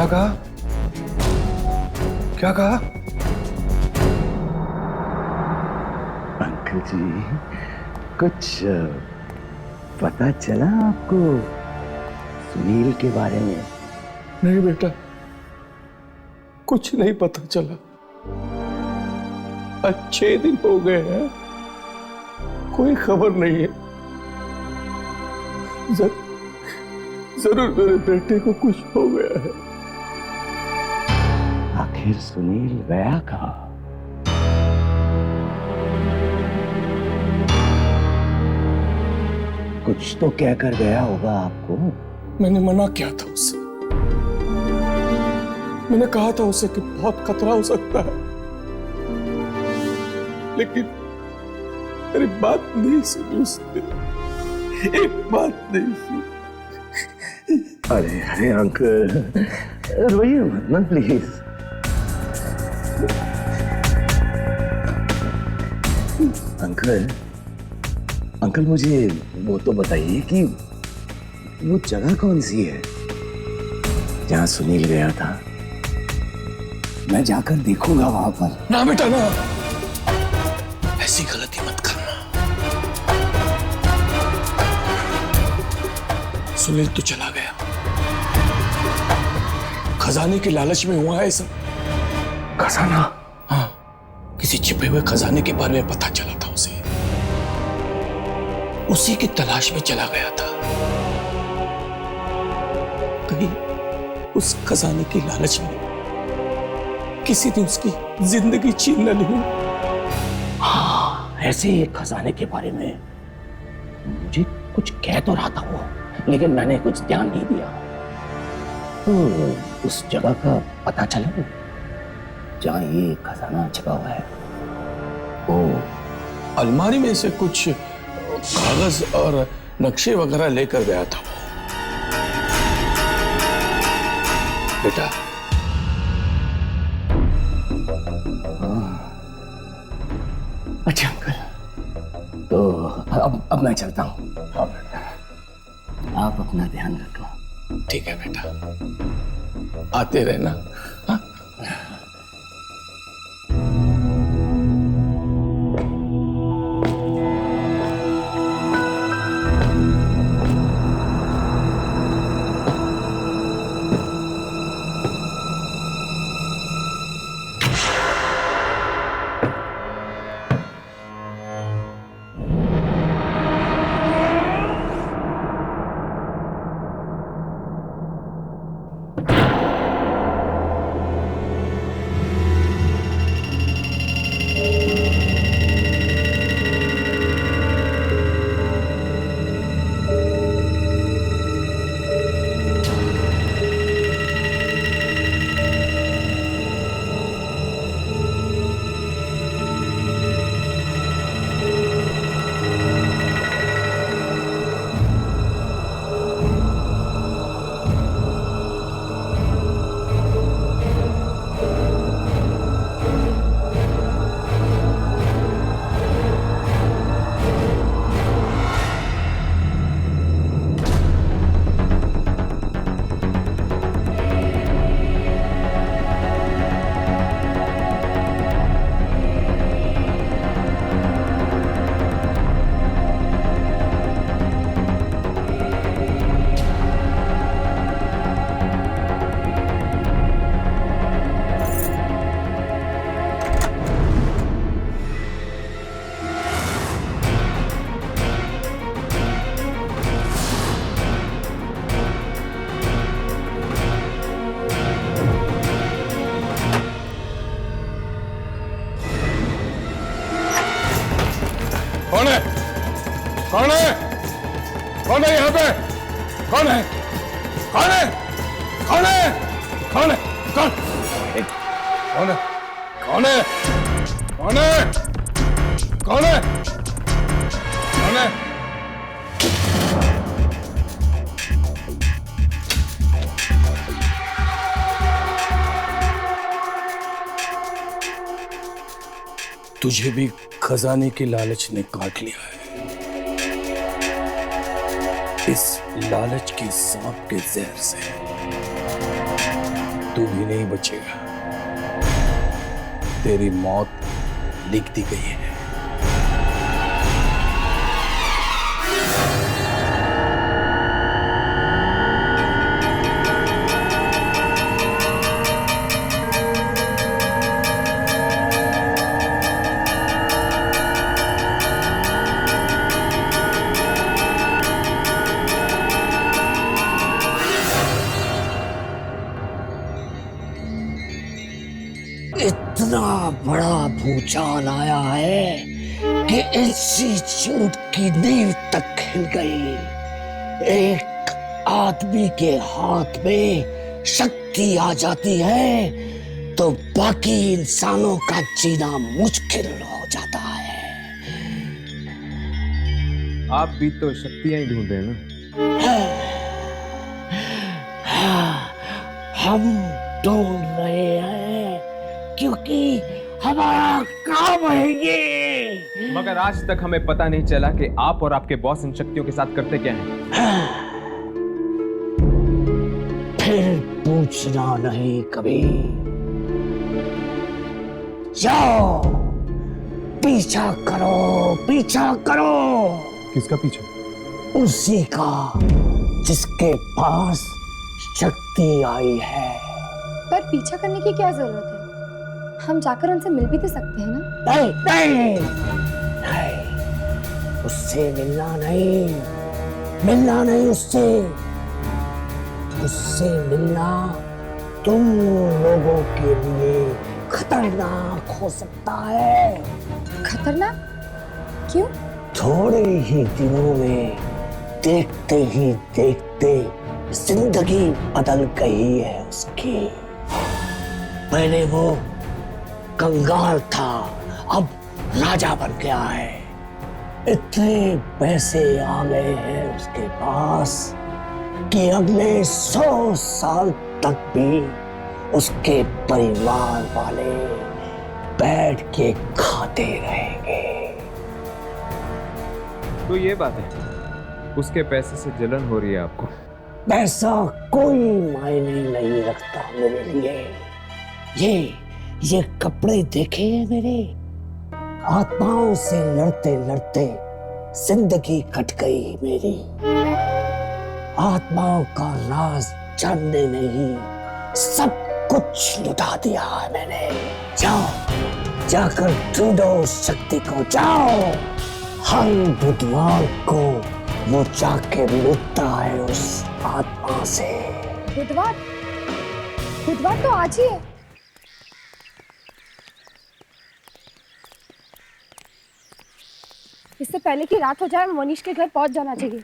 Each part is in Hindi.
क्या कहा? क्या कहा? अंकल जी, कुछ पता चला आपको सुनील के बारे में? नहीं बेटा, कुछ नहीं पता चला। आज 6 दिन हो गए हैं, कोई खबर नहीं है। जरूर मेरे बेटे को कुछ हो गया है। आखिर सुनील गया कहाँ? कुछ तो कहकर गया होगा आपको। मैंने मना किया था उससे। मैंने कहा था उसे कि बहुत खतरा हो सकता है, लेकिन मेरी बात नहीं सुनी उसने। एक बात नहीं सुनी। अरे अरे अंकल, रोइए मत ना प्लीज। अंकल अंकल मुझे वो तो बताइए कि वो जगह कौन सी है जहां सुनील गया था? मैं जाकर देखूंगा वहां पर। ना बेटा ना, ऐसी गलती मत करना। सुनील तो चला गया, खजाने की लालच में हुआ है सब। खजाना? हाँ, किसी छिपे हुए खजाने के बारे में पता चला था उसे। उसी की तलाश में चला गया था। कहीं उस खजाने की लालच में किसी ने उसकी जिंदगी छीन न ली। हाँ, ऐसे ही एक खजाने के बारे में मुझे कुछ कह तो रहा था वो, लेकिन मैंने कुछ ध्यान नहीं दिया। तो उस जगह का पता चला जहां ये खजाना छिपा हुआ है। ओ, अलमारी में से कुछ कागज और नक्शे वगैरह लेकर गया था वो। बेटा, अच्छा अंकल, तो अब मैं चलता हूँ। हाँ बेटा, आप अपना ध्यान रखो। ठीक है बेटा, आते रहना। हाँ? कौन है? कौन है? कौन है यहाँ पे? कौन है? कौन है? कौन है? कौन है? कौन? कौन है? कौन है? कौन है? कौन है? कौन है? तुझे भी खजाने की लालच ने काट लिया है। इस लालच की सांप के जहर से तू भी नहीं बचेगा। तेरी मौत लिख दी गई है। इतना बड़ा भूचाल आया है कि इंस्टीट्यूट की नींव तक हिल गई। एक आदमी के हाथ में शक्ति आ जाती है तो बाकी इंसानों का जीना मुश्किल हो जाता है। आप भी तो शक्तियां ही ढूंढ रहे हैं ना? हम ढूंढ रहे हैं क्योंकि हमारा काम है ये। मगर आज तक हमें पता नहीं चला कि आप और आपके बॉस इन शक्तियों के साथ करते क्या हैं। फिर पूछना नहीं कभी। जाओ पीछा करो, पीछा करो। किसका पीछा? उसी का जिसके पास शक्ति आई है। पर पीछा करने की क्या जरूरत है? हम जाकर उनसे मिल भी तो सकते हैं ना? नहीं नहीं नहीं, उससे मिलना नहीं उससे। उससे मिलना तुम लोगों के लिए खतरनाक हो सकता है। खतरनाक? क्यों? थोड़े ही दिनों में देखते ही देखते जिंदगी बदल गई है उसकी। पहले वो कंगाल था, अब राजा बन गया है। इतने पैसे आ गए हैं उसके पास कि अगले 100 साल तक भी उसके परिवार वाले बैठ के खाते रहेंगे। तो ये बात है, उसके पैसे से जलन हो रही है आपको? पैसा कोई मायने नहीं रखता मेरे लिए। ये कपड़े देखे हैं मेरे? आत्माओं से लड़ते लड़ते जिंदगी कट गई मेरी। आत्माओं का राज जानने नहीं सब कुछ लुटा दिया है मैंने। जाओ जाकर ढूंढो शक्ति को, जाओ। हर बुधवार को वो जाके मिलता है उस आत्मा से। बुधवार? बुधवार तो आज ही है। इससे पहले कि रात हो जाए मनीष के घर पहुंच जाना चाहिए।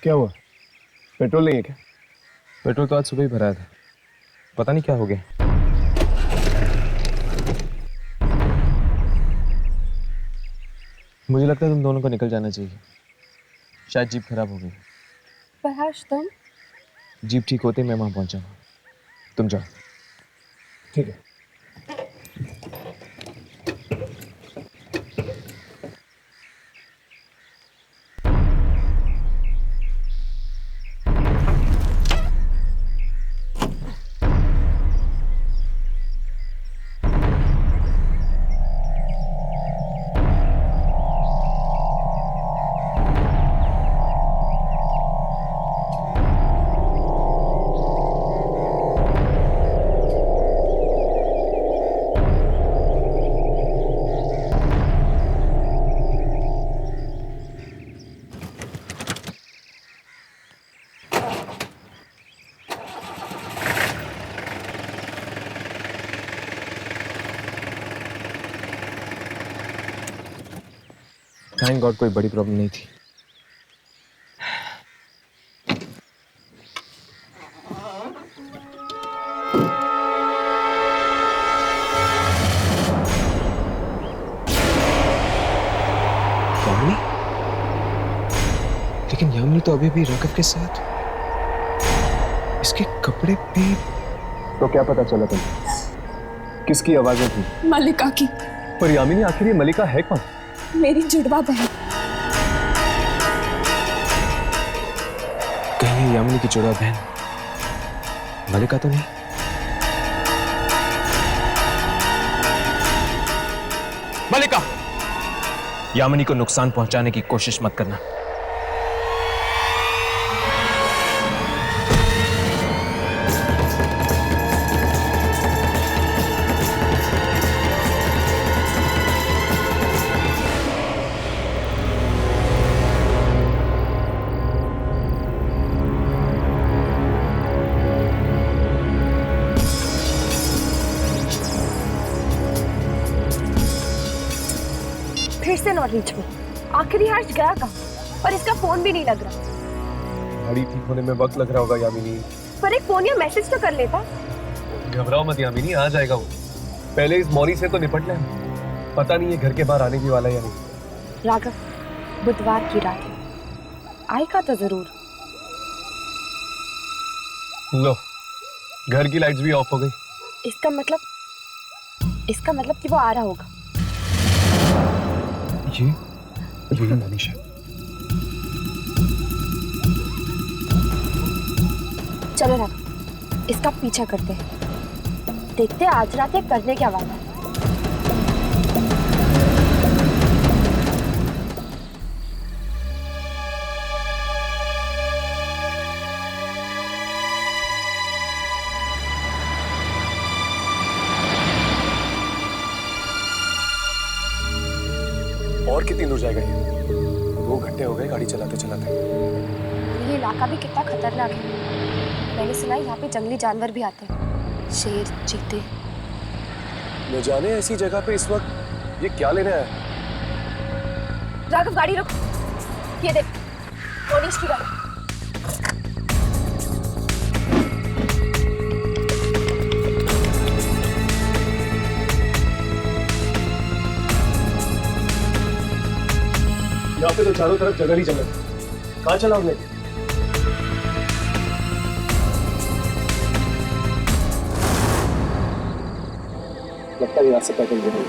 क्या हुआ? पेट्रोल नहीं है क्या? पेट्रोल तो आज सुबह ही भराया था, पता नहीं क्या हो गया। मुझे लगता है तुम दोनों को निकल जाना चाहिए, शायद जीप खराब हो गई। पर हर्ष तुम? जीप ठीक होते ही मैं वहां पहुंचाऊंगा, तुम जाओ। ठीक है। थैंक गॉड कोई बड़ी प्रॉब्लम नहीं थी। यामिनी? लेकिन यामिनी तो अभी भी राघव के साथ, इसके कपड़े भी। तो क्या पता चला तुम्हें? किसकी आवाजें थी? मलिका की। पर यामिनी, आखिर ये मलिका है कौन? मेरी जुड़वा बहन। कहीं ये यामिनी की जुड़वा बहन मलिका तो नहीं? मलिका, यामिनी को नुकसान पहुंचाने की कोशिश मत करना। फिर से नॉट रीचेबल। आखिरी हर्ष गया कहाँ? और इसका फोन भी नहीं लग रहा। गाड़ी ठीक होने में वक्त लग रहा होगा यामिनी। पर एक फोन या मैसेज तो कर लेता। घबराओ मत यामिनी, आ जाएगा वो। पहले इस मौरी से तो निपट ले। पता नहीं ये घर के बाहर आने भी वाला है या नहीं। राघव, बुधवार की रात है, आएगा तो जरूर। लो, घर की लाइट्स भी ऑफ हो गई। इसका मतलब कि वो आ रहा होगा। ये मनीष है। चलो राघव, इसका पीछा करते हैं। देखते हैं आज रात ये करने क्या वाला है। और कितनी दूर जाएगा ये? 2 घंटे हो गए गाड़ी चलाते चलाते। ये इलाका भी कितना खतरनाक है। मैंने सुना है यहाँ पे जंगली जानवर भी आते हैं, शेर, चीते। न जाने ऐसी जगह पे इस वक्त ये क्या लेने आया है? राघव, गाड़ी रुक। ये देख, मनीष की गाड़ी। यहाँ पे तो चारों तरफ जंगल ही जंगल। कहाँ चला हमने? लगता है यहाँ से पैदल गए।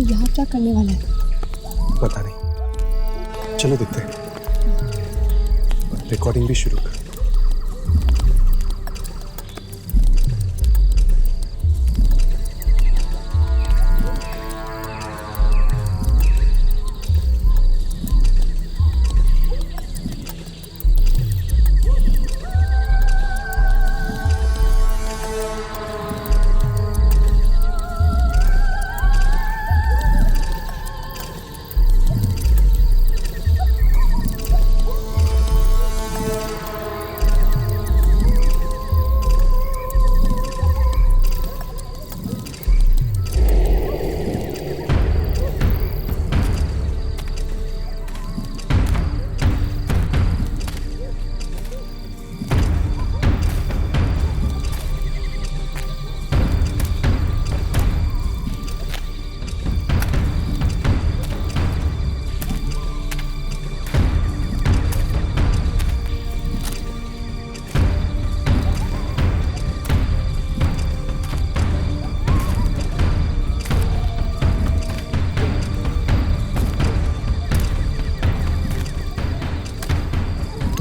यहाँ क्या करने वाला है? पता नहीं, चलो देखते हैं। रिकॉर्डिंग भी शुरू कर।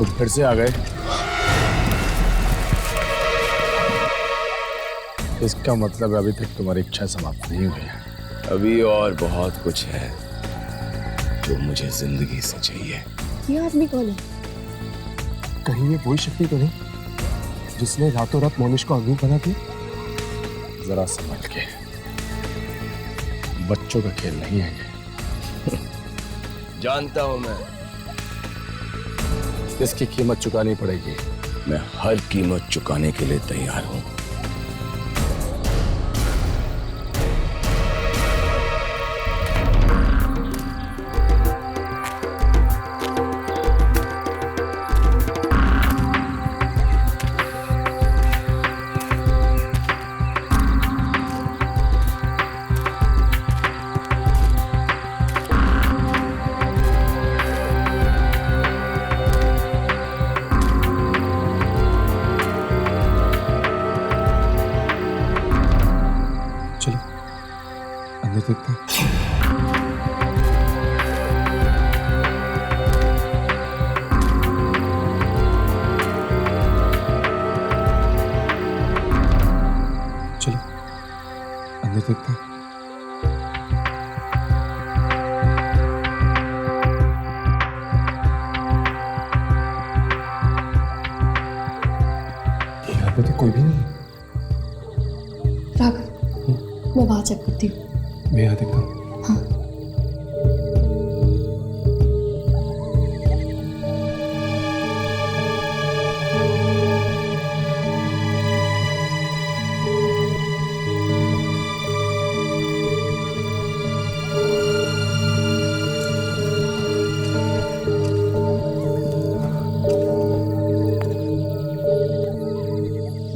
तुम फिर से आ गए। इसका मतलब अभी तक तुम्हारी इच्छा समाप्त नहीं हुई है। अभी और बहुत कुछ है जो मुझे जिंदगी से चाहिए। ये आदमी कौन है? कहीं ये वही शक्ति तो नहीं जिसने रातों रात मोनिश को अग्नि बना दिया? जरा समझ के, बच्चों का खेल नहीं है ये। जानता हूं मैं, इसकी कीमत चुकानी पड़ेगी। मैं हर कीमत चुकाने के लिए तैयार हूं। चलो अंदर देखते हैं। चलो अंदर देखते हैं। यहाँ पे तो कोई भी नहीं है। राघव, मैं वहां चेक करती हूँ। मैं यहाँ देखता हूँ। हाँ।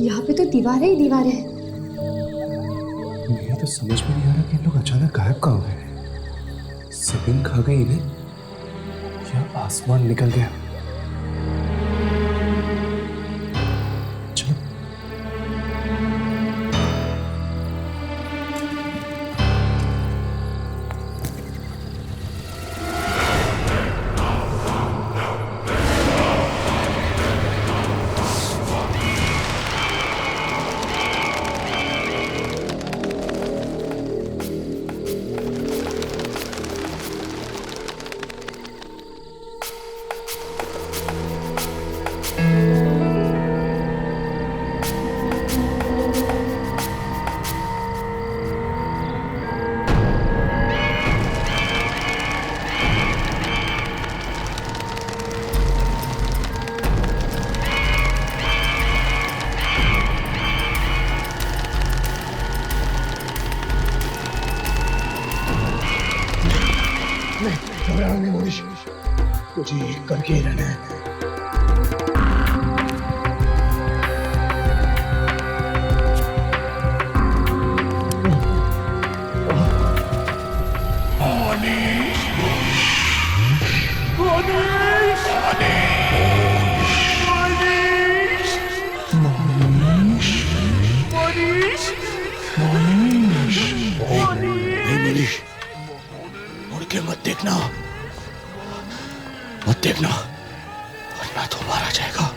यहाँ पे तो दीवारें ही दीवारें हैं। मुझे तो समझ में नहीं आ रहा कि इन लोग अचानक गायब कहाँ हो गए। जमीन खा गई इन्हें या आसमान निकल गया। चलो घबराओ नहीं मोनिश, तुझे करके ही रहना है। मुड़ के मत देखना, मत देखना, वरना तो मारा जाएगा।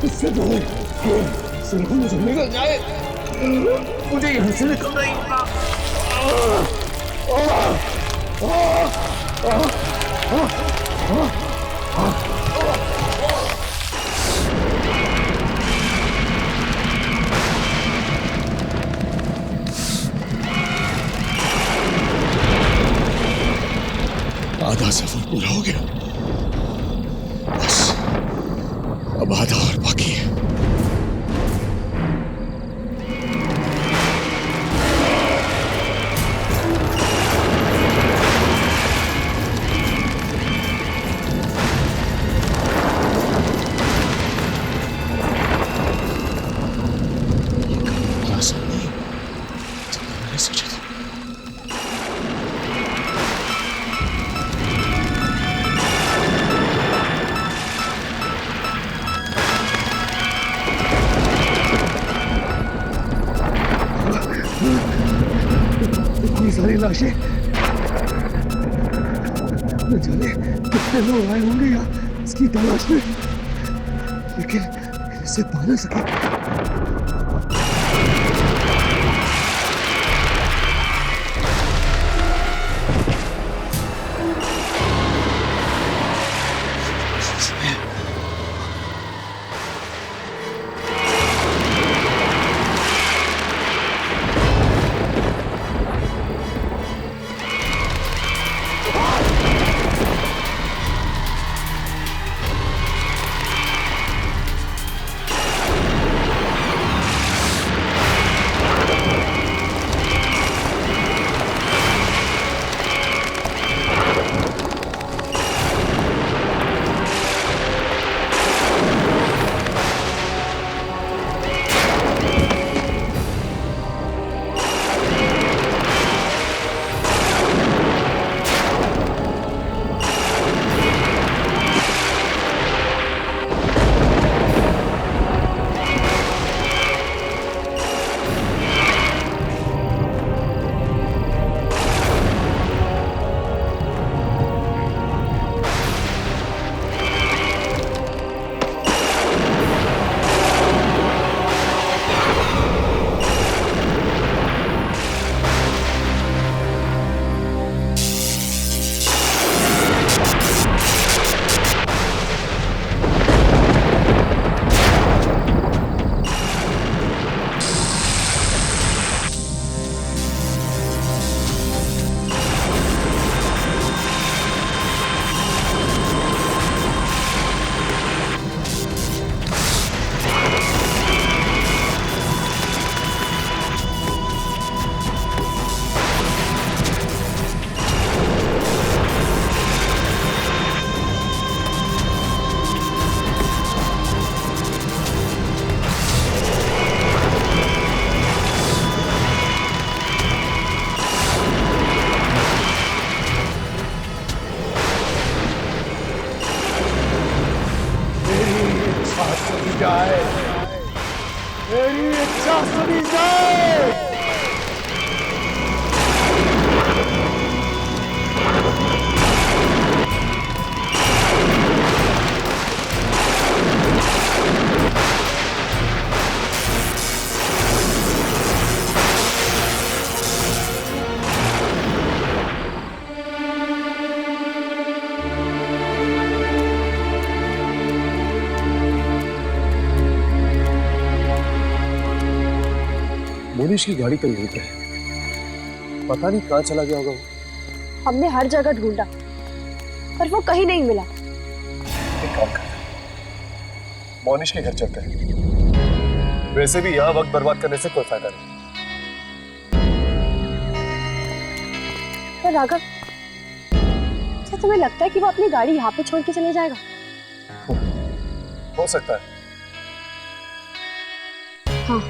इससे दूर सिर्फ मुझे निकल जाए, मुझे यहाँ से निकलना ही होगा। आधा सफर पूरा हो गया, बस अब आधा और लाशें, न जाने कितने लोग आए होंगे यहाँ इसकी तलाश में, लेकिन इसे पा ना सके। मेरी इच्छा सुनी जाए। मोनिश की गाड़ी तो यहीं पे है, पता नहीं कहाँ चला गया होगा वो। हमने हर जगह ढूंढा पर वो कहीं नहीं मिला। एक काम करते हैं, मोनिश के घर चलते हैं। वैसे भी यहाँ वक्त बर्बाद करने से कोई फायदा नहीं। पर राघव, क्या तुम्हें लगता है कि वो अपनी गाड़ी यहाँ पे छोड़ के चले जाएगा? हो सकता है। हाँ,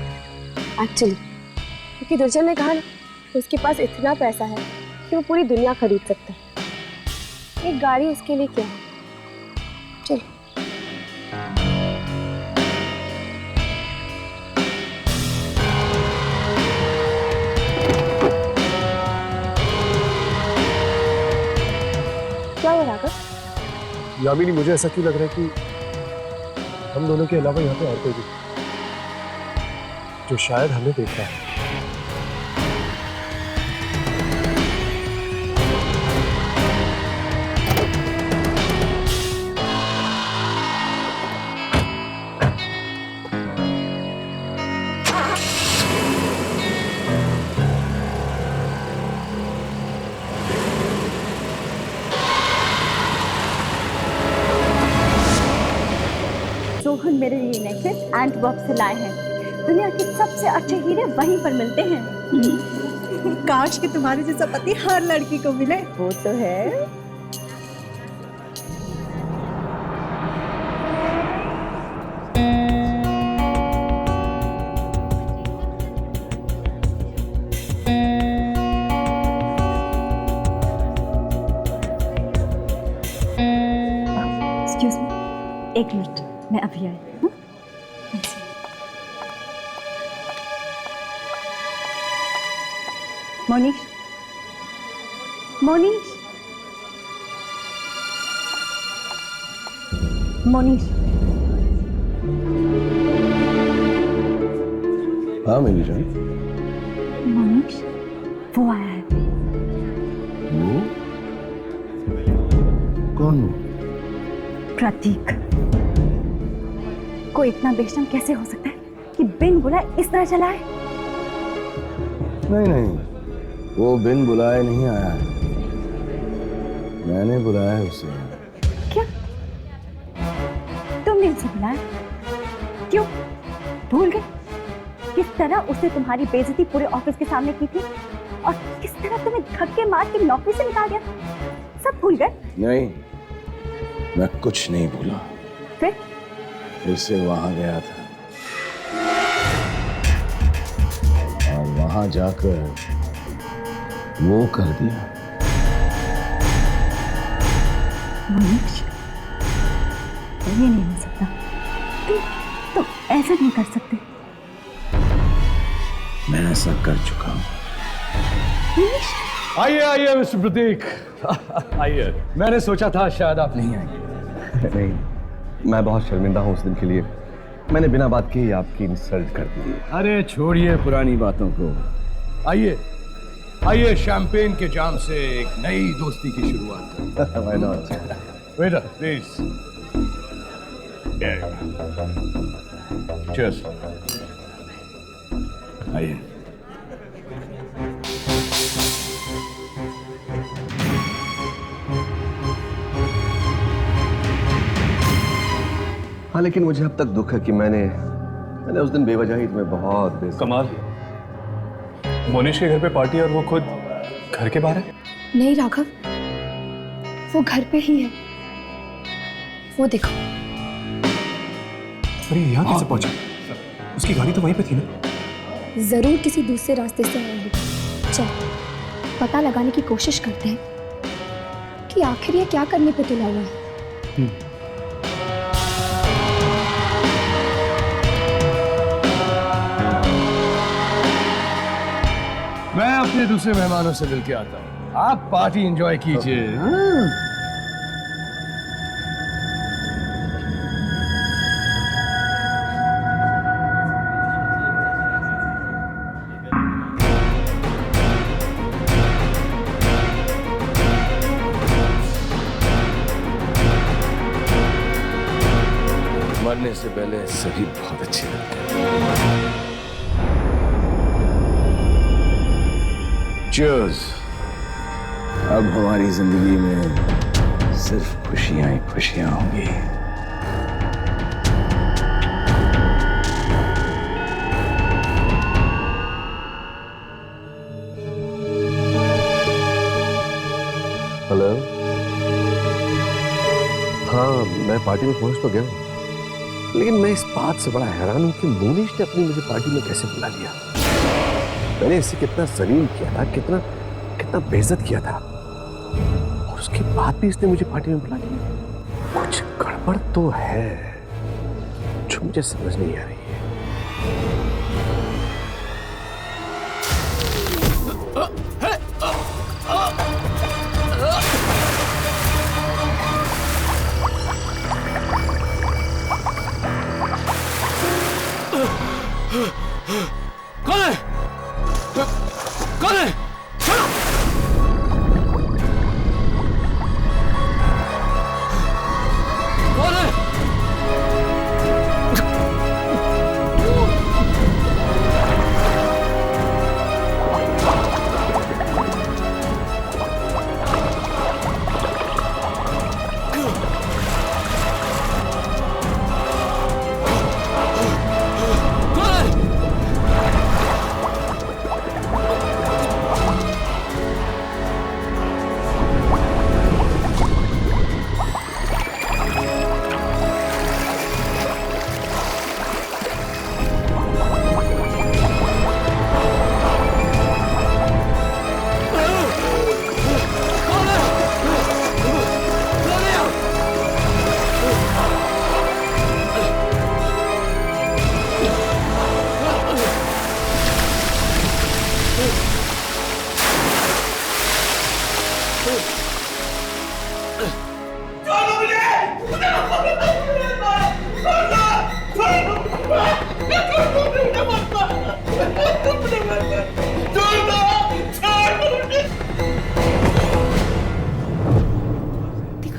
एक्चुअली क्योंकि दुर्जन ने कहा ना कि उसके पास इतना पैसा है कि वो पूरी दुनिया खरीद सकता है। एक गाड़ी उसके लिए क्या है? चलो। क्या हुआ राघव? यामिनी, मुझे ऐसा क्यों लग रहा है कि हम दोनों के अलावा यहाँ पे और कोई भी जो शायद हमें देख रहा है। सोहन मेरे लिए नेकलेस एंटवर्प से लाए हैं। दुनिया के सबसे अच्छे हीरे वहीं पर मिलते हैं। काश कि तुम्हारे जैसा पति हर लड़की को मिले। वो तो है। एक्सक्यूज मी, एक मिनट, मैं अभी आई। मोनिश, मोनीश, मोनीश, हाँ मेरी जान। मोनीश, वो आया है। वो कौन? प्रतीक। कोई इतना बेशरम कैसे हो सकता है कि बिन बुलाए इस तरह चला है? नहीं नहीं, वो बिन बुलाए नहीं आया है, मैंने बुलाया है उसे। क्या? तुमने उसे बुलाया? क्यों? भूल गए किस तरह उसने तुम्हारी बेइज्जती पूरे ऑफिस के सामने की थी और किस तरह तुम्हें धक्के मार के नौकरी से निकाल दिया? सब भूल गए? नहीं, मैं कुछ नहीं भूला। फिर से वहां गया था और वहां जाकर वो कर दिया। मोनीश, ये नहीं हो सकता। तुम ऐसा नहीं कर सकते। मैं ऐसा कर चुका हूं। मोनीश, आइए आइए मिस्टर प्रतीक, आइए। मैंने सोचा था शायद आप नहीं आएंगे। नहीं, मैं बहुत शर्मिंदा हूँ उस दिन के लिए। मैंने बिना बात की आपकी इंसल्ट कर दी। अरे छोड़िए पुरानी बातों को, आइए आइए शैंपेन के जाम से एक नई दोस्ती की शुरुआत करते हैं। Why not? Waiter please. Cheers. आइए। हाँ, लेकिन मुझे अब तक दुख है कि मैंने उस दिन बेवजह ही तुम्हें बहुत कमाल, मोनिश के घर पे पार्टी और वो खुद घर के बाहर है। नहीं राघव, वो घर पे ही है, वो देखो। अरे यहाँ कैसे पहुंचा? उसकी गाड़ी तो वहीं पे थी ना। जरूर किसी दूसरे रास्ते से आया होगा। चल पता लगाने की कोशिश करते हैं कि आखिर ये क्या करने पे तुला हुआ है। मैं अपने दूसरे मेहमानों से मिलके आता हूँ, आप पार्टी एंजॉय कीजिए। मरने से पहले सभी बहुत अच्छे लगते हैं। Cheers! अब हमारी जिंदगी में सिर्फ खुशियां ही खुशियां होंगी। हेलो। हाँ, मैं पार्टी में पहुंच तो गया हूँ, लेकिन मैं इस बात से बड़ा हैरान हूँ कि मोनिश ने अपनी मुझे पार्टी में कैसे बुला लिया। मैंने इसे कितना जलील किया था, कितना कितना बेइज्जत किया था, और उसके बाद भी इसने मुझे पार्टी में बुला लिया। कुछ गड़बड़ तो है जो मुझे समझ नहीं आ रही है। कौन है? कौन है? कौन है?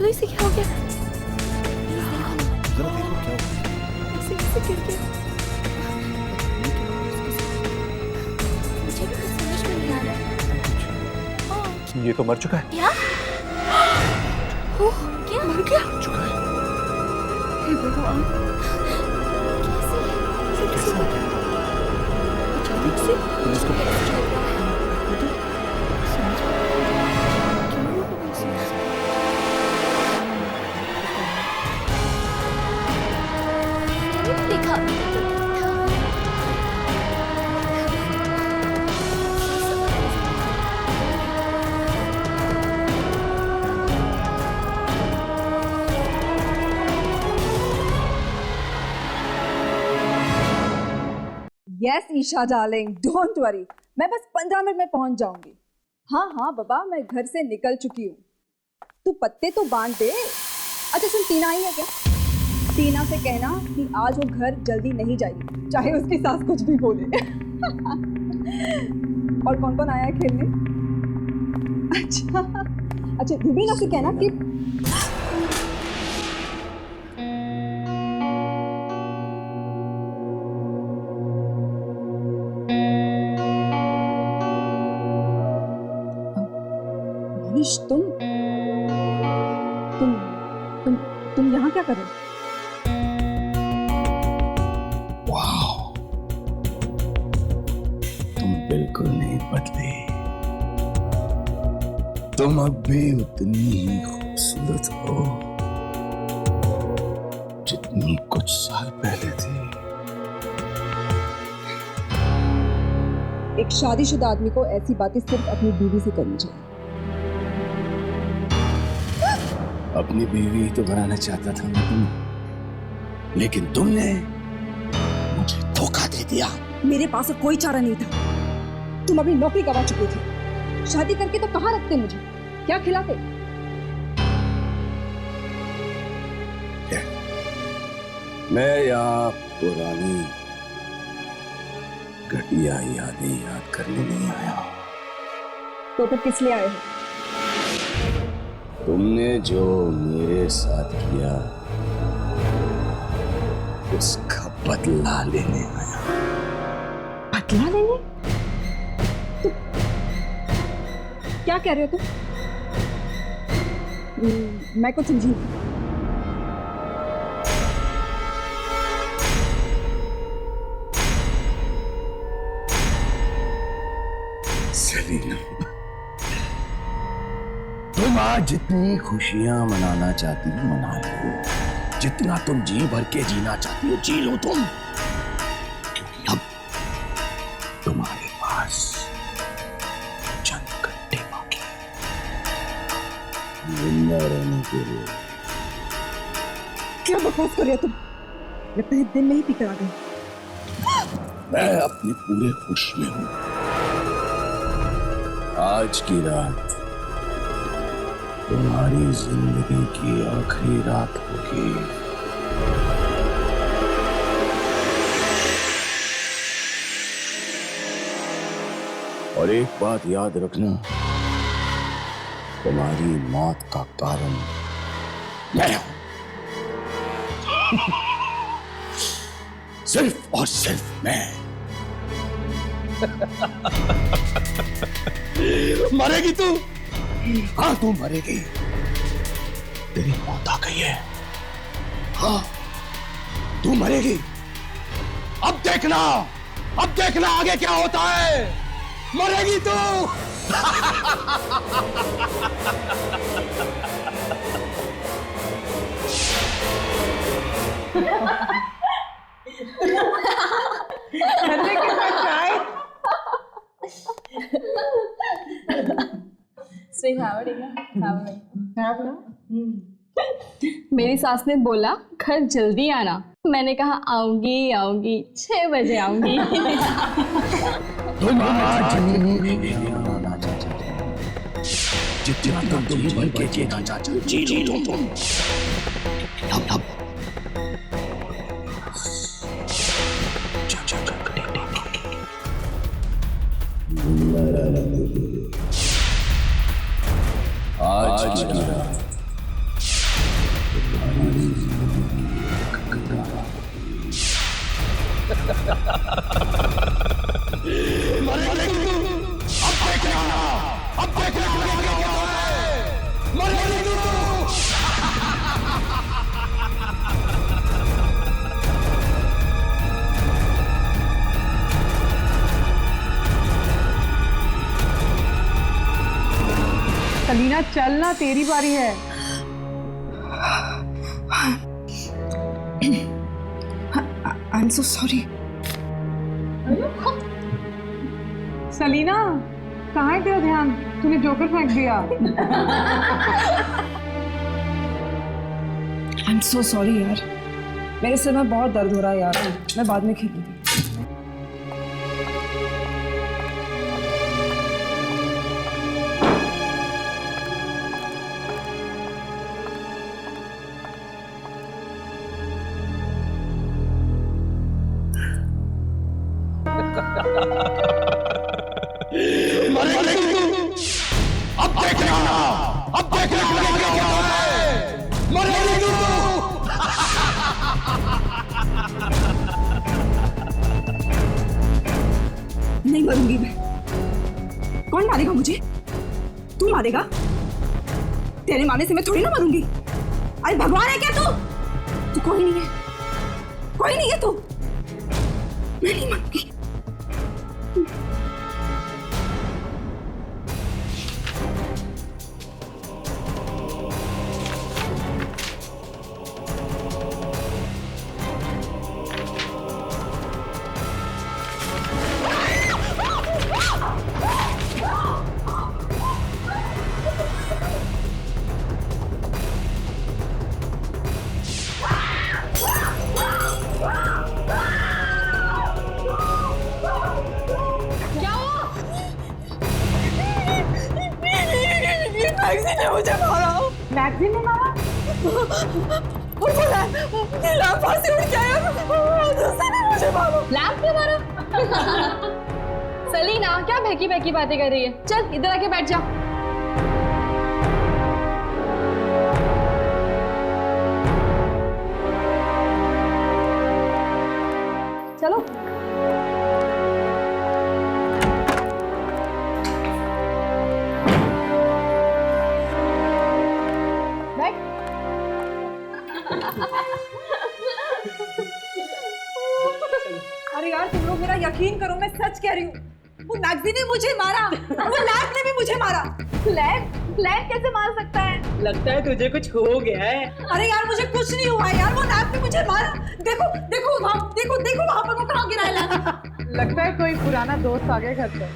चलो इसे क्या हो गया? जरा देखो क्या हुआ। इसे गिर गया। मुझे भी कुछ समझ में नहीं आ रहा है। ये तो मर चुका है। क्या? ओह, क्या मर गया? चुका है। हे भगवान, कैसे हो गया? अचानक से पुलिस को बुलाया जाए। समझ में क्यों हुआ ऐसे? देखा yes Isha darling, don't worry, मैं बस 15 मिनट में पहुंच जाऊंगी। हाँ हाँ बाबा, मैं घर से निकल चुकी हूँ। तू पत्ते तो बांध दे। अच्छा सुन, टीना आई है क्या? टीना से कहना कि आज वो घर जल्दी नहीं जाएगी, चाहे उसकी सास कुछ भी बोले। और कौन कौन आया है खेलने? अच्छा रूबीना से कहना कि मोनिश, तुम यहाँ क्या कर रहे हो? वाह, तुम बिल्कुल नहीं बदले। तुम अब भी उतनी ही खूबसूरत हो जितनी कुछ साल पहले थी। एक शादीशुदा आदमी को ऐसी बातें सिर्फ अपनी बीवी से करनी चाहिए। अपनी बीवी तो बनाना चाहता था मैं, लेकिन तुमने मुझे धोखा दे दिया। मेरे पास और कोई चारा नहीं था। तुम अपनी नौकरी गवा चुके थे। शादी करके तो कहाँ रखते मुझे? क्या खिलाते? मैं यहाँ पुरानी घटिया यादें याद करने नहीं आया। तो फिर किस लिए आए हो? तुमने जो मेरे साथ किया उसका बदला लेने आया। बदला लेने? तो क्या कह रहे हो तुम? मैं कुछ समझी नहीं। सेलिना, तुम आज जितनी खुशियां मनाना चाहती हो मना लो। जितना तुम जी भर के जीना चाहती हो जी लो तुम, क्योंकि अब तुम्हारे पास चंद घंटे बाकी जिंदा रहने के लिए। क्या बकवास कर रहे हो तुम? लगता है दिन में ही पीकर आ गए। मैं अपने पूरे होश में हूं। आज की रात तुम्हारी जिंदगी की आखिरी रात होगी। और एक बात याद रखना, तुम्हारी मौत का कारण मैं हूं। सिर्फ और सिर्फ मैं। मरेगी तू? हाँ तू मरेगी। तेरी मौत आ गई है। हाँ तू मरेगी। अब देखना आगे क्या होता है। मरेगी तू। मेरी सास ने बोला घर जल्दी आना। मैंने कहा आऊंगी आऊंगी, 6 बजे आऊंगी। तुम आज जितना तुम जी भर के जीना चाहते हो जी लो तुम। अब आज की रात चलना, तेरी बारी है। I am so sorry. Saleena, कहाँ है तेरा ध्यान? तूने जोकर फेंक दिया। आई एम सो सॉरी यार, मेरे सिर में बहुत दर्द हो रहा है यार, मैं बाद में खेलूंगी। अब देखना क्या होता है। मरेगी तू। नहीं मरूंगी मैं। कौन मारेगा मुझे? तू मारेगा? तेरे मारने से मैं थोड़ी ना मरूंगी। अरे भगवान है क्या तू? तू कोई नहीं है, कोई नहीं है तू। मैं नहीं मरूंगी। मैगजीन ने मुझे मारा। मैगजीन ने मारा? और वो लैंप वहां से उड़ के आया, उसने ने मुझे मारा। लैंप क्यों मारा? सलीना क्या बहकी बहकी बातें कर रही है? चल इधर आके बैठ जा। चलो अरे यार तुम लोग मेरा यकीन करो, मैं सच कह रही हूँ। वो मैगजीन ने मुझे मारा, वो लैंप ने भी मुझे मारा। लैंप कैसे मार सकता है? लगता है तुझे कुछ हो गया है। अरे यार मुझे कुछ नहीं हुआ यार, वो लैंप ने मुझे मारा। देखो देखो वहाँ, देखो देखो वहाँ पर वो कहाँ गिरा है लैंप। लगता है कोई पुराना दोस्त आ गया घर पर।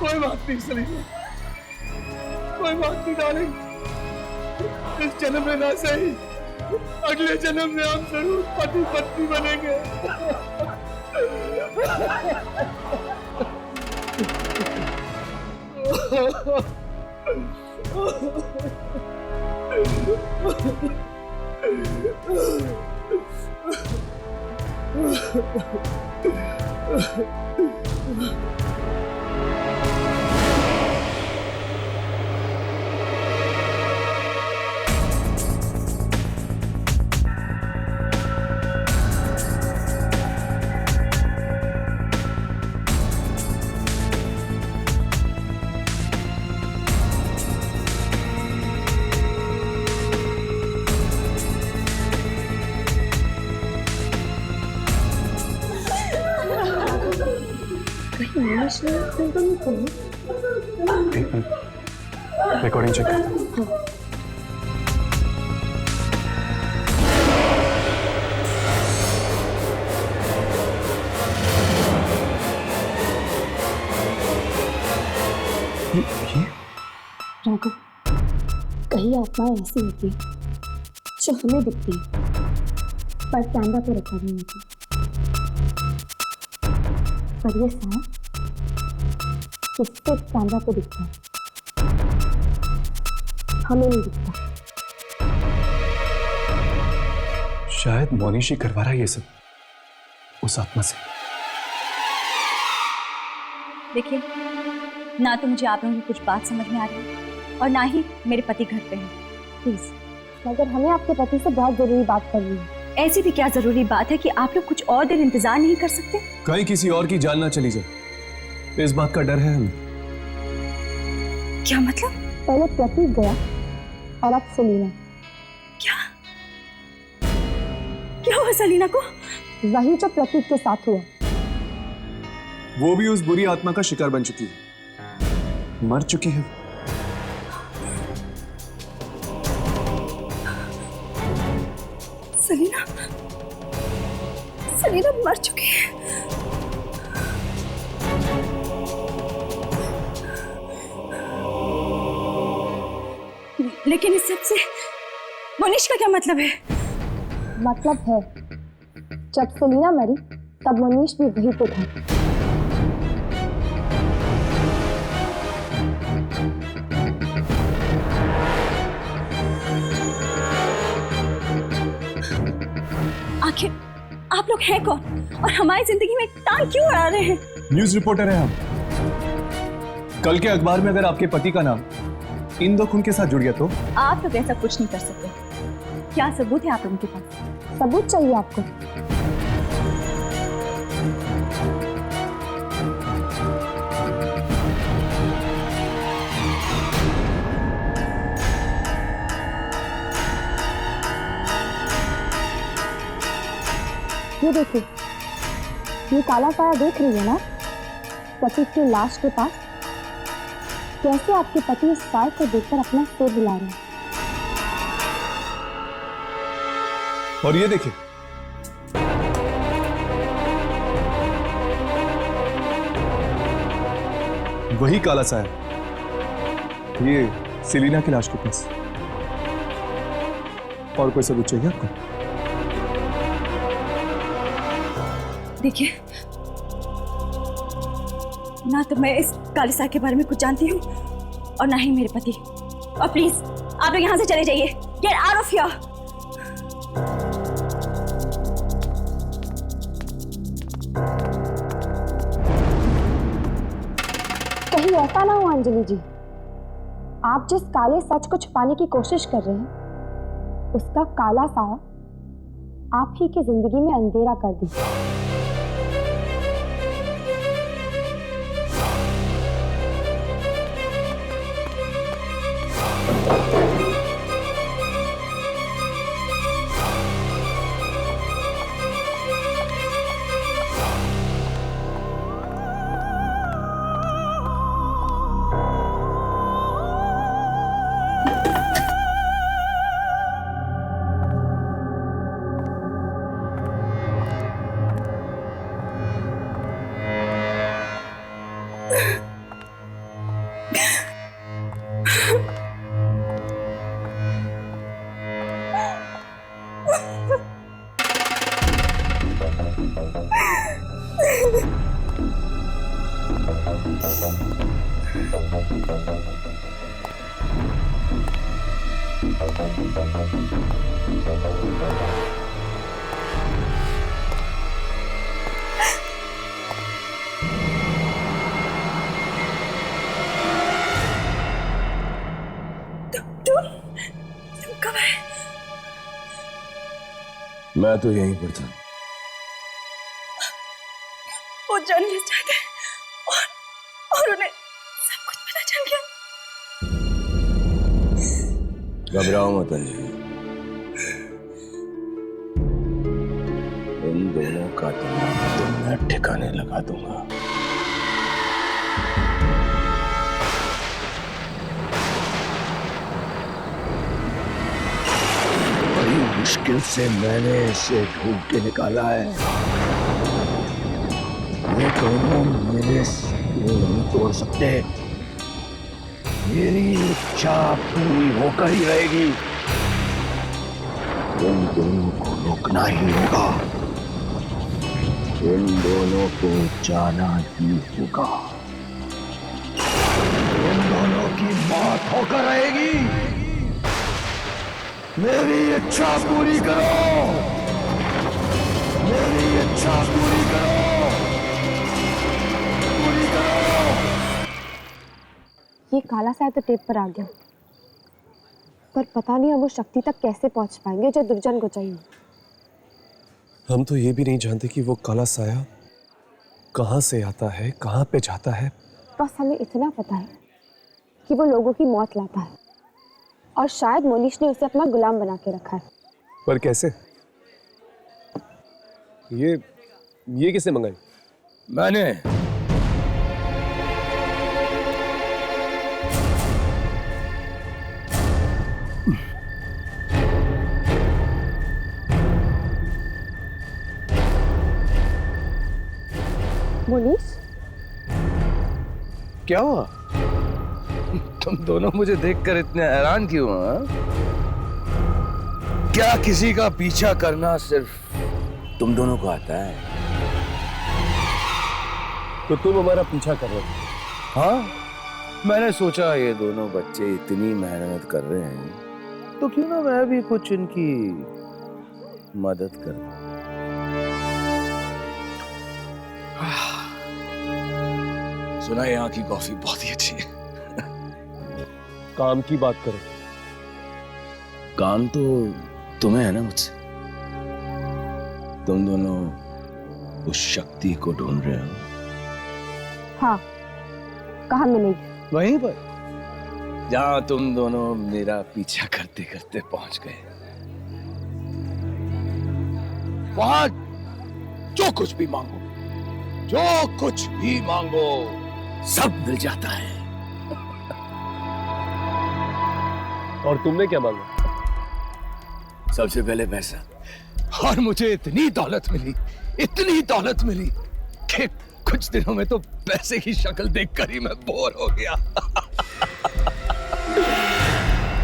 कोई बात नहीं सलीना, कोई बात नहीं डार्लिंग। इस जन्म में ना सही, अगले जन्म में हम जरूर पति पत्नी बनेंगे। मोनिश ने फोन तो नहीं खोला। एक मिनट, रिकॉर्डिंग चेक कर। ये राघव, कई आत्माएं ऐसी होती हैं जो हमें दिखती है पर कैमरा पे रिकॉर्ड नहीं होती। पर ये साया किसके कैमरा पे दिखता है, हमें नहीं दिखता। शायद मोनिश ही करवा रहा है ये सब उस आत्मा से। देखिए, ना तो मुझे आप लोगों की कुछ बात समझ में आ रही है और ना ही मेरे पति घर पे हैं। प्लीज। मगर हमें आपके पति से बहुत जरूरी बात करनी है। ऐसी भी क्या जरूरी बात है कि आप लोग कुछ और देर इंतजार नहीं कर सकते? कहीं किसी और की जान ना चली जाए, इस बात का डर है हमें। क्या मतलब? पहले प्रतीक गया और अब सलीना। क्या क्या हुआ सलीना को? वही जो प्रतीक के साथ हुआ। वो भी उस बुरी आत्मा का शिकार बन चुकी है, मर चुकी है। सलीना सलीना मर चुकी है। लेकिन इस सब से मोनिश का क्या मतलब है? मतलब है, जब सलीना मरी तब मोनिश भी वहीं पे था। आखिर आप लोग हैं कौन और हमारी जिंदगी में टांग क्यों अड़ा रहे हैं? न्यूज रिपोर्टर है हम। कल के अखबार में अगर आपके पति का नाम इन दो खून के साथ जुड़ गया तो? आप लोग ऐसा कुछ नहीं कर सकते। क्या सबूत है आप लोगों के पास? सबूत चाहिए आपको? ये देखिए, ये काला साया देख रही है ना, प्रतीक की लाश के पास। कैसे आपके पति इस साय को देखकर अपना सिर हिला रहे हैं। और ये देखिए, वही काला साया, ये सेलिना की लाश के पास। और कोई सबूत चाहिए आपको? देखिए, ना तो मैं इस काली साय के बारे में कुछ जानती हूँ और ना ही मेरे पति। और प्लीज आप लोग यहाँ से चले जाइए। Get out of here. कहीं ऐसा ना हो अंजलि जी, आप जिस काले सच को छुपाने की कोशिश कर रहे हैं, उसका काला साया आप ही की जिंदगी में अंधेरा कर दे। तुम कब आए? मैं तो यहीं पर था। वो जर्नलिस्ट आए थे और उन्हें सब कुछ पता चल गया। घबराओ मत अंजलि, इन दोनों का दिमाग तो मैं ठिकाने लगा दूंगा। मुश्किल से मैंने इसे ढूंढ के निकाला है। ये दोनों मेरे सपने नहीं तोड़ सकते। मेरी इच्छा पूरी होकर ही रहेगी। इन दोनों को रोकना ही होगा। इन दोनों को जाना ही होगा। इन दोनों की मौत होकर रहेगी। मेरी इच्छा पूरी करो। मेरी इच्छा पूरी करो। पूरी करो। ये काला साया तो टेप पर आ गया, पर पता नहीं अब वो शक्ति तक कैसे पहुंच पाएंगे जो दुर्जन को चाहिए। हम तो ये भी नहीं जानते कि वो काला साया कहाँ से आता है, कहाँ पे जाता है। बस हमें इतना पता है कि वो लोगों की मौत लाता है, और शायद मोनिश ने उसे अपना गुलाम बना के रखा है। पर कैसे? ये किसने मंगाई? मैंने। मोनिश, क्या हुआ? तुम दोनों मुझे देखकर इतने हैरान क्यों? क्या किसी का पीछा करना सिर्फ तुम दोनों को आता है? तो तुम हमारा पीछा कर रहे हो? हाँ, मैंने सोचा ये दोनों बच्चे इतनी मेहनत कर रहे हैं तो क्यों ना मैं भी कुछ इनकी मदद कर दूं। सुना यहाँ की कॉफी बहुत ही अच्छी है। काम की बात करो। काम तो तुम्हें है ना मुझसे। तुम दोनों उस शक्ति को ढूंढ रहे हो। हाँ, कहाँ मिलेगी? वहीं पर जहां तुम दोनों मेरा पीछा करते करते पहुंच गए। वहां जो कुछ भी मांगो, जो कुछ भी मांगो, सब मिल जाता है। और तुमने क्या मांगा? सबसे पहले पैसा। और मुझे इतनी दौलत मिली कि कुछ दिनों में तो पैसे की शक्ल देखकर ही मैं बोर हो गया।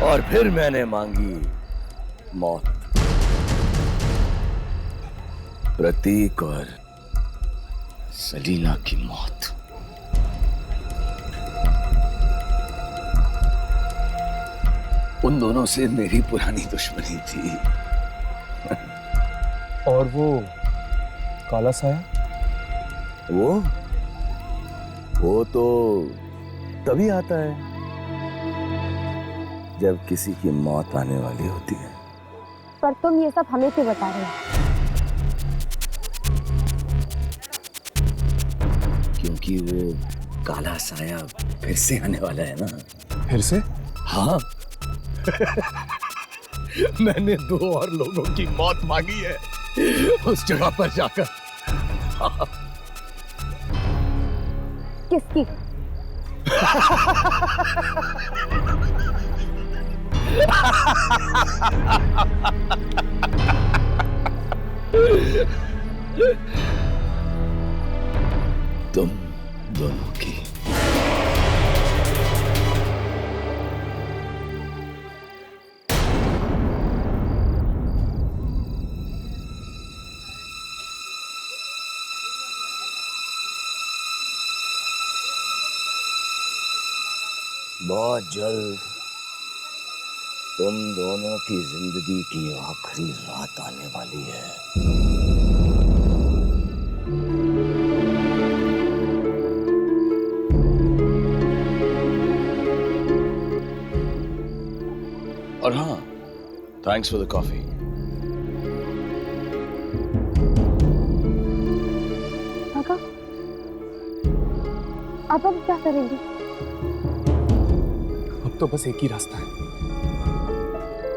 और फिर मैंने मांगी मौत। प्रतीक और सलीना की मौत। उन दोनों से मेरी पुरानी दुश्मनी थी। और वो काला साया? वो तो तभी आता है जब किसी की मौत आने वाली होती है। पर तुम ये सब हमें क्यों बता रहे हो? क्योंकि वो काला साया फिर से आने वाला है ना। फिर से? हाँ। मैंने 2 और लोगों की मौत मांगी है उस जगह पर जाकर। किसकी? तुम दोनों की। बहुत जल्द तुम दोनों की जिंदगी की आखिरी रात आने वाली है। और हाँ, थैंक्स फॉर द कॉफी। काका, अब हम क्या करेंगे? अब तो बस एक ही रास्ता है।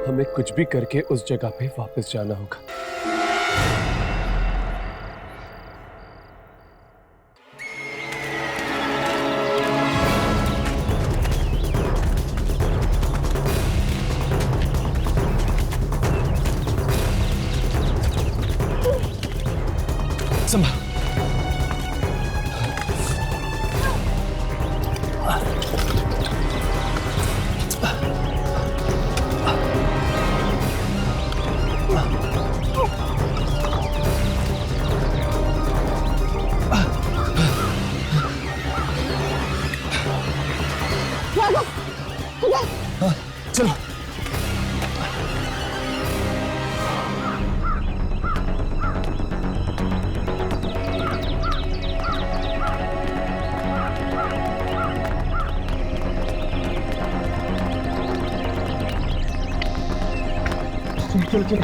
हमें कुछ भी करके उस जगह पे वापस जाना होगा। चल चल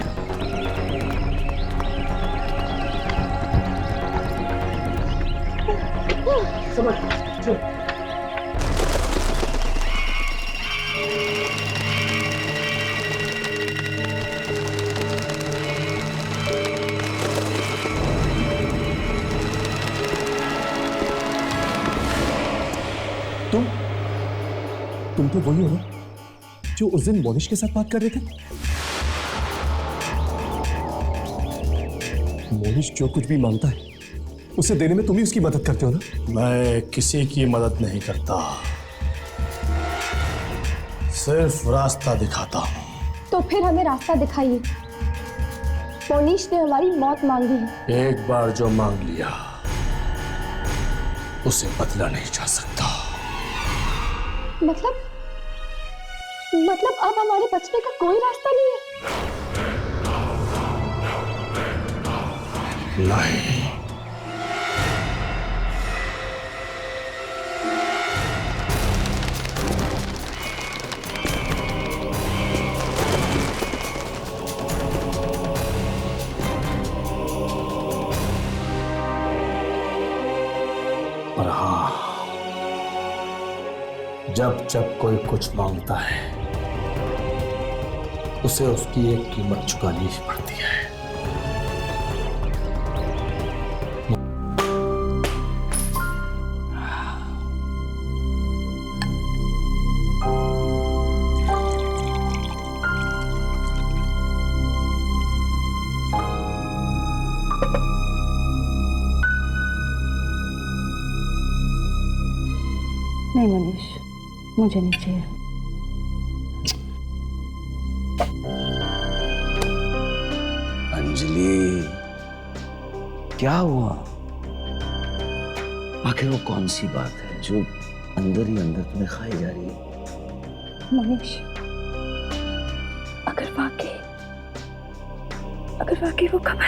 समझ चल। तुम तो वही हो ना जो उस दिन मोनिश के साथ बात कर रहे थे? मोनिश जो कुछ भी मांगता है उसे देने में तुम ही उसकी मदद करते हो ना? मैं किसी की मदद नहीं करता, सिर्फ रास्ता दिखाता हूँ। तो फिर हमें रास्ता दिखाइए। मोनिश ने हमारी मौत मांगी है। एक बार जो मांग लिया उसे बदला नहीं जा सकता। मतलब अब हमारे बचने का कोई रास्ता नहीं है? नहीं। पर हाँ, जब जब कोई कुछ मांगता है उसे उसकी एक कीमत चुकानी ही पड़ती है। नहीं मोनिश, मुझे नहीं चाहिए। अंजलि, क्या हुआ? आखिर वो कौन सी बात है जो अंदर ही अंदर तुम्हें खाई जा रही है? मोनिश, अगर वाकई वो खबर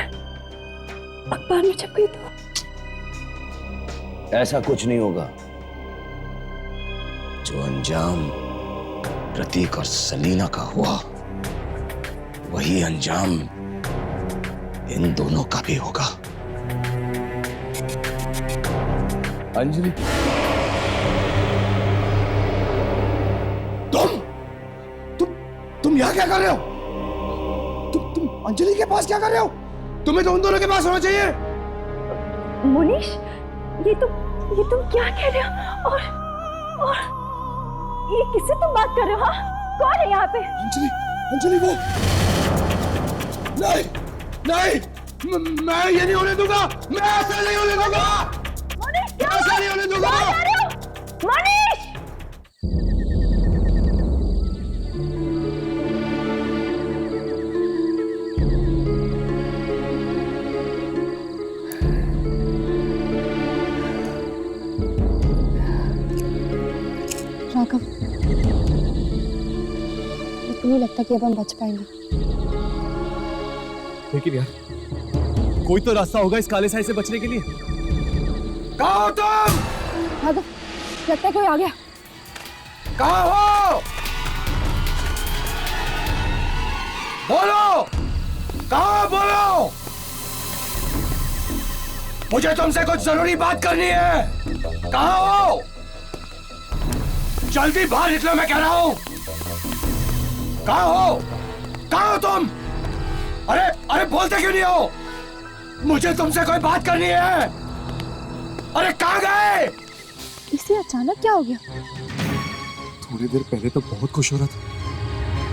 अखबार में छप गई तो? ऐसा कुछ नहीं होगा। जो अंजाम प्रतीक और सलीना का हुआ वही अंजाम इन दोनों का भी होगा। अंजलि, तुम यहाँ क्या कर रहे हो? तुम अंजलि के पास क्या कर रहे हो? तुम्हें तो उन दोनों के पास होना चाहिए। मोनिश, ये तुम क्या कह रहे हो? और ये किससे तुम बात कर रहे हो? हाँ, कौन है यहाँ पे? अंजलि वो नहीं, मैं ये नहीं होने दूंगा। मैं ऐसा नहीं होने दूंगा। मोनिश, क्या ऐसा नहीं होने दूंगा। क्या कर रहे हो? मोनिश! राघव, मुझे नहीं लगता कि अब हम बच पाएंगे। लेकिन यार, कोई तो रास्ता होगा इस काले साए से बचने के लिए। कहाँ हो तुम? राघव, लगता है कोई आ गया। कहाँ हो? बोलो, कहाँ हो? बोलो, मुझे तुमसे कुछ जरूरी बात करनी है। कहाँ हो? जल्दी बाहर निकलो, मैं कह रहा हूं। कहाँ हो? कहाँ हो तुम? अरे बोलते क्यों नहीं हो? मुझे तुमसे कोई बात करनी है। अरे कहाँ गए? इसे अचानक क्या हो गया? थोड़ी देर पहले तो बहुत खुश हो रहा था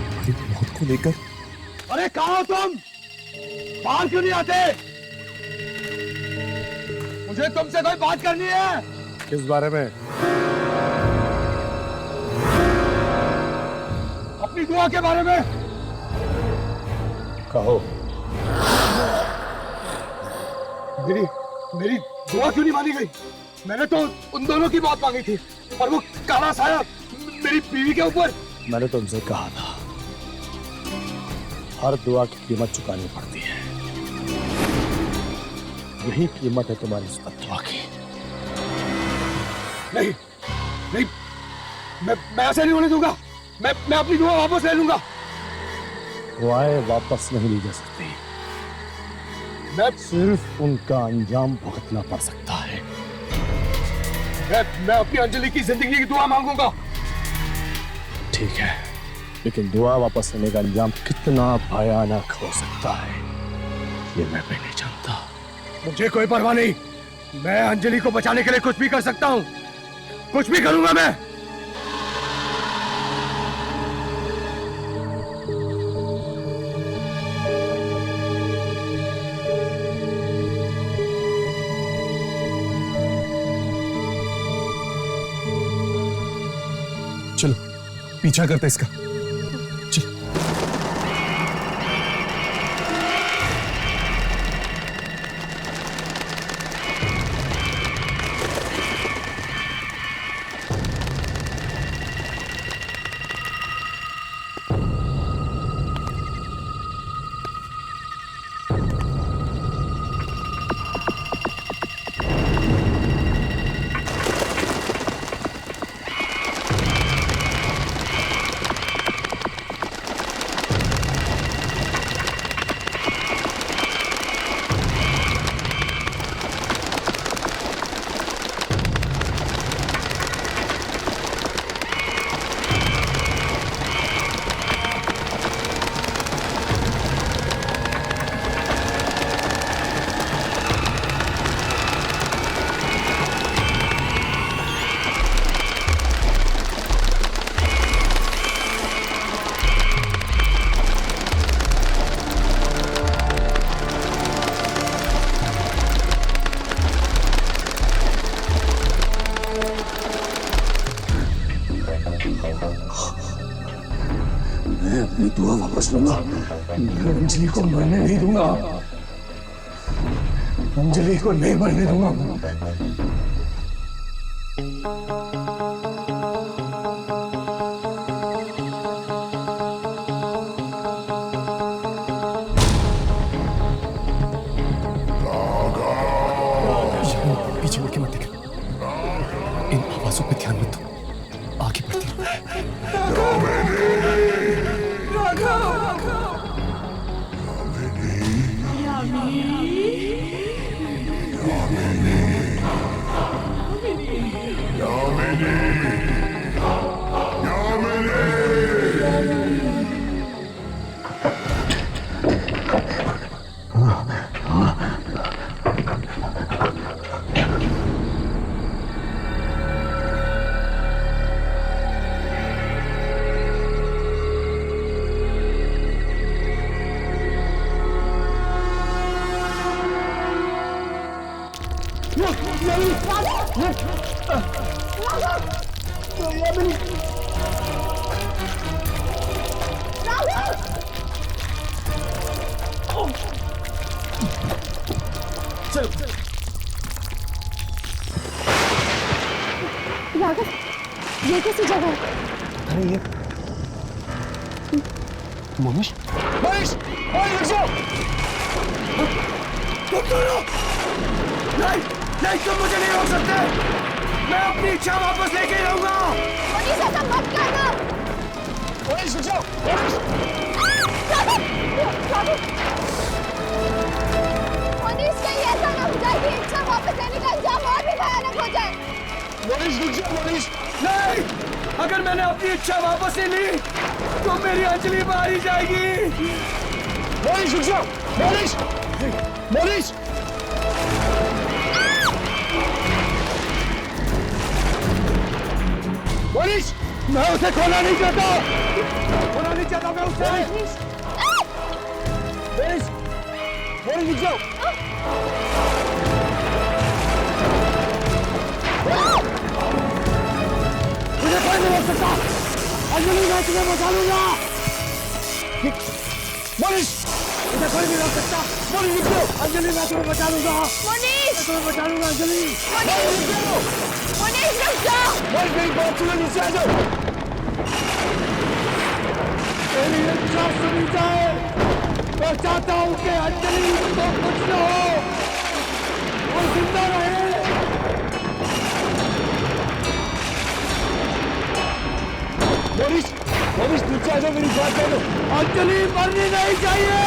हमारी मौत को लेकर। अरे कहाँ हो तुम? बाहर क्यों नहीं आते? मुझे तुमसे कोई बात करनी है। किस बारे में? अपनी दुआ के बारे में। कहो। मेरी दुआ क्यों नहीं मानी गई? मैंने तो उन दोनों की बात मांगी थी और वो काला साया मेरी बीवी के ऊपर। मैंने तुमसे कहा था हर दुआ की कीमत चुकानी पड़ती है। यही कीमत है तुम्हारी इस दुआ की। नहीं, मैं ऐसे नहीं होने दूंगा। मैं अपनी दुआ वापस ले लूंगा। दुआएं वापस नहीं ली जा सकती। मैं सिर्फ उनका अंजाम भुगतना पड़ सकता है। मैं अपनी अंजलि की जिंदगी की दुआ मांगूंगा। ठीक है, लेकिन दुआ वापस लेने का अंजाम कितना भयानक हो सकता है ये मैं भी नहीं जानता। मुझे कोई परवाह नहीं, मैं अंजलि को बचाने के लिए कुछ भी कर सकता हूं, कुछ भी करूंगा मैं। चलो पीछा करते इसका। चलो। मैं अपनी दुआ वापस लूंगा। मैं अंजलि को मरने नहीं दूंगा, अंजलि को नहीं मरने दूंगा। पीछे मुड़ के मत देख, इन आवाजों पे ध्यान मत दो, आगे बढ़ती राघव, ये कैसी जगह है? अरे ये मोनिश, मोनिश, रुक जाओ। तुम दोनों नहीं, नहीं, तुम मुझे नहीं रोक सकते। मैं अपनी इच्छा वापस लेके रहूंगा। मनीष, ऐसा मत करना। मोनिश, रुक जाओ। मनीष, कहीं ऐसा ना हो जाए कि इच्छा वापस लेने का अंजाम और भी भयानक हो जाए। मोनिश, रुक जाओ। मोनिश, नहीं, अगर मैंने अपनी इच्छा वापस ले ली तो मेरी अंजलि मारी जाएगी। मोनिश, रुक जाओ। मोनिश, मोनिश, मोनिश, मैं उसे खोना नहीं चाहता, खोना नहीं चाहता मैं उसे। मोनिश, मोनिश, मोनिश, रुक जाओ। मुझे कोई नहीं रोक सकता। अंजलि, मैं तुम्हें बचा लूंगा। मोनिश, मुझे कोई नहीं रोक सकता। मोनिश, रुक जाओ। अंजलि, मैं तुम्हें बचा लूंगा। मनीष, मैं तुम्हें बचा लूंगा। अंजलि, मनीष, रुक जाओ। मनीष, रुक जाओ। मोनिश, मेरी बात सुनो, नीचे आ जाओ। मेरी इच्छा सुनी जाए। मैं चाहता हूं कि अंजलि को कुछ न हो, वो जिंदा रहे। मोनिश, मनीष नीचे आ जाओ, मेरी बात सुनो। अंजलि मरनी नहीं चाहिए।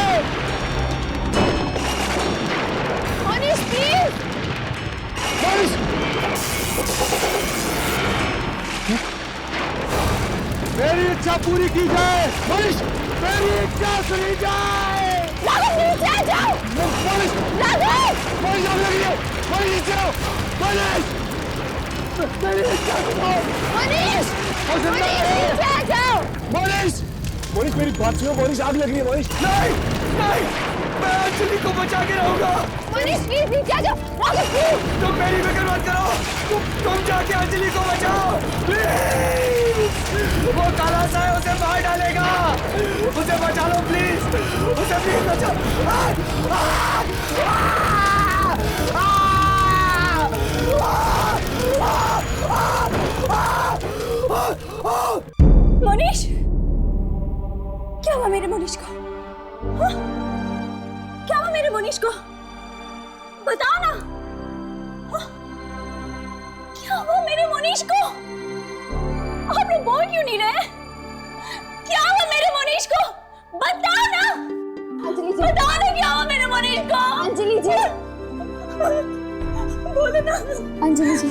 मनीष प्लीज। मनीष मेरी इच्छा पूरी की जाए। मनीष मेरी इच्छा सुनी जाए। राघव नीचे आ जाओ। मनीष राघव मनीष आग लगी है। मनीष नीचे आओ। मनीष मेरी इच्छा सुनो। मनीष नीचे आ जाओ। मनीष मनीष मेरी बात सुनो। मनीष आग लग रही है। मनीष नहीं नहीं, मैं अंजलि को बचा के रहूंगा। मनीष प्लीज नीचे आ जाओ। राघव प्लीज। तुम मेरी फिक्र मत करो। तुम जाके अंजलि को बचाओ प्लीज। वो काला सा है, उसे मार डालेगा। उसे बचा लो प्लीज। उसे प्लीज बचाओ। मनीष, क्या हुआ मेरे मनीष को? हाँ? क्या हुआ मेरे मनीष को? बताओ ना। हाँ? क्या हुआ मेरे मनीष को? आप लोग बोल क्यों नहीं रहे? क्या हुआ मेरे मनीष को? बताओ ना। अंजलि जी, बताओ ना क्या हुआ मेरे मनीष को? अंजलि जी, बोलो ना। अंजलि जी,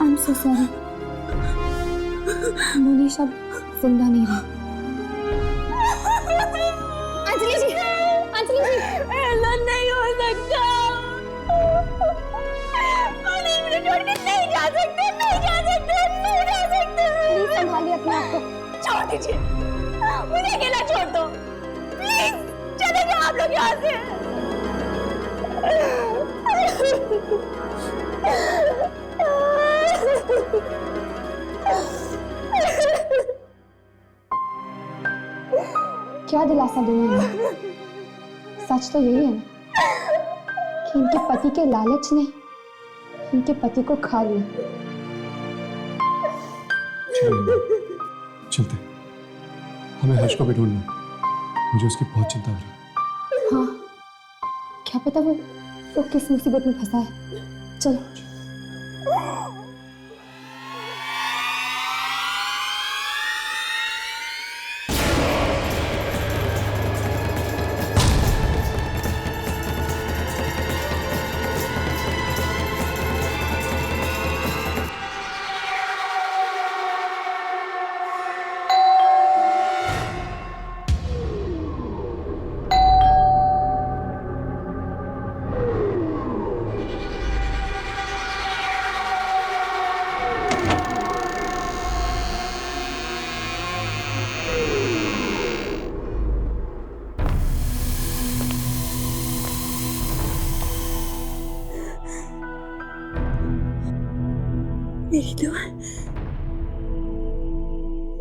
I'm so sorry. मनीष अब जिंदा नहीं रहा। अंजलि जी, अंजलि जी, ऐसा नहीं हो सकता। मनीष मुझे छोड़ के नहीं जा सकते, नहीं जा सकते, नहीं जा सकते। प्लीज संभालिए अपने आप को। छोड़ दीजिए, मुझे अकेला छोड़ दो प्लीज। चले जाओ आप लोग यहाँ से। क्या दिलासा दूं मैं इन्हें? सच तो यही है ना कि इनके पति के लालच ने इनके पति को खा लिया। चलते, हमें हर्ष को भी ढूंढना। मुझे उसकी बहुत चिंता हो रही है। हाँ, क्या पता वो किस मुसीबत में फंसा है। चलो।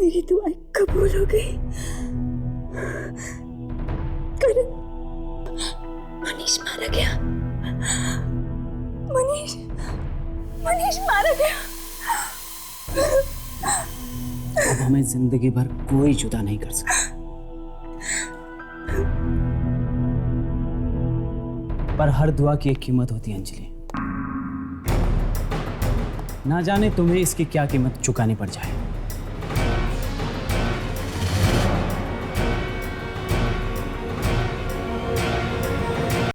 मेरी दुआ कबूल हो गई। करण, मनीष मारा गया। मनीष मारा गया। अब हमें जिंदगी भर कोई जुदा नहीं कर सकता। पर हर दुआ की एक कीमत होती है अंजलि। ना जाने तुम्हें इसकी क्या कीमत चुकानी पड़ जाए।